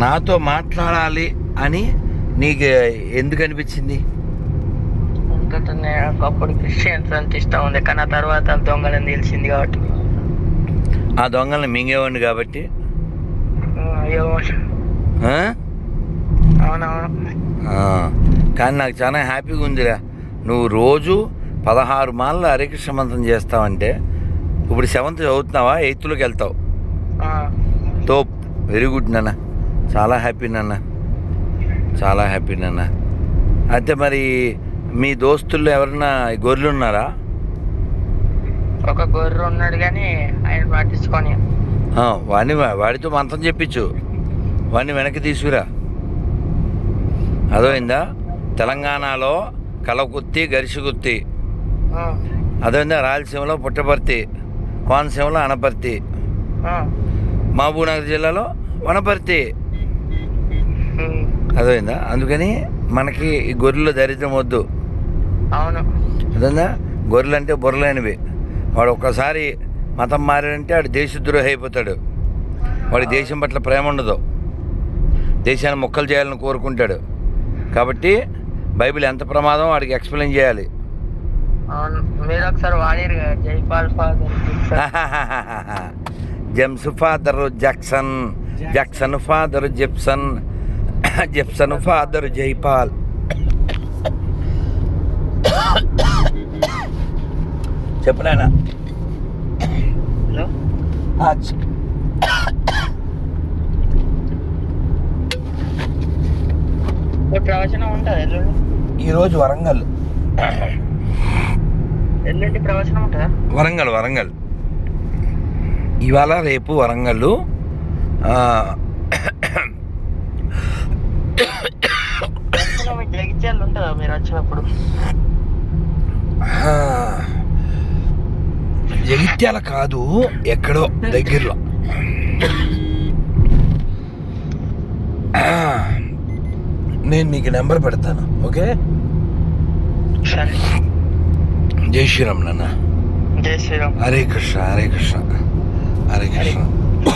నాతో మాట్లాడాలి అని నీకు ఎందుకు అనిపించింది? ఎందుకంటే ఒకప్పుడు క్రిస్టియన్స్ అంటే ఇష్టం ఉంది, కానీ ఆ తర్వాత దొంగలని తెలిసింది కాబట్టి. ఆ దొంగల్ని మింగేవాడిని కాబట్టి. అయ్యో ఆ? అవునవును. కానీ నాకు చాలా హ్యాపీగా ఉందిరా. నువ్వు రోజు 16 మాలలు హరికృష్ణ మంత్రం చేస్తావంటే ఇప్పుడు 7th చదువుతున్నావా, 8thలోకి వెళ్తావు. తోప్, వెరీ గుడ్ నాన్న, చాలా హ్యాపీ నాన్న, చాలా హ్యాపీ నాన్న. అయితే మరి మీ దోస్తుల్లో ఎవరన్నా గొర్రెలు ఉన్నారా? ఒక గొర్రె ఉన్నాడు కానీ ఆయన పట్టించుకొని. వాడితో మంత్రం చెప్పించు, వాడిని వెనక్కి తీసుకురా. అదోయిందా? తెలంగాణలో కలగుత్తి, గరిసిగుత్తి. అదోయిందా? రాయలసీమలో పుట్టపర్తి, కోనసీమలో అనపర్తి, మహబూబ్నగర్ జిల్లాలో వనపర్తి. అదైందా? అందుకని మనకి ఈ గొర్రెలు దరిద్రం వద్దు. అవును. అదైందా? గొర్రెలు అంటే బుర్రలేనివి. వాడు ఒక్కసారి మతం మారాడంటే వాడు దేశద్రోహి అయిపోతాడు. వాడి దేశం పట్ల ప్రేమ ఉండదు, దేశాన్ని ముక్కలు చేయాలని కోరుకుంటాడు. కాబట్టి బైబిల్ ఎంత ప్రమాదం వాడికి ఎక్స్ప్లెయిన్ చేయాలి. మీరు ఒకసారి వాడారు కదా, Jaipal father James father Jackson, Jackson father Jepson, Jepson father Jaipal. చెప్పు నాయనా. ప్రవచనం ఉంటుంది ఎల్లుండి. ఈరోజు వరంగల్. ఎల్లుండి ప్రవచనం ఉంటుందా? వరంగల్ ఇవాళ రేపు వరంగల్. జగిత్యాలు ఉంటుందా మీరు వచ్చినప్పుడు? జగిత్యాల కాదు, ఎక్కడో దగ్గరలో. నేను నీకు నెంబర్ పెడతాను, ఓకే? సరే. జై శ్రీరామ్ నాన్న. జై శ్రీరామ్. హరే కృష్ణ, హరే కృష్ణ, హరే కృష్ణ.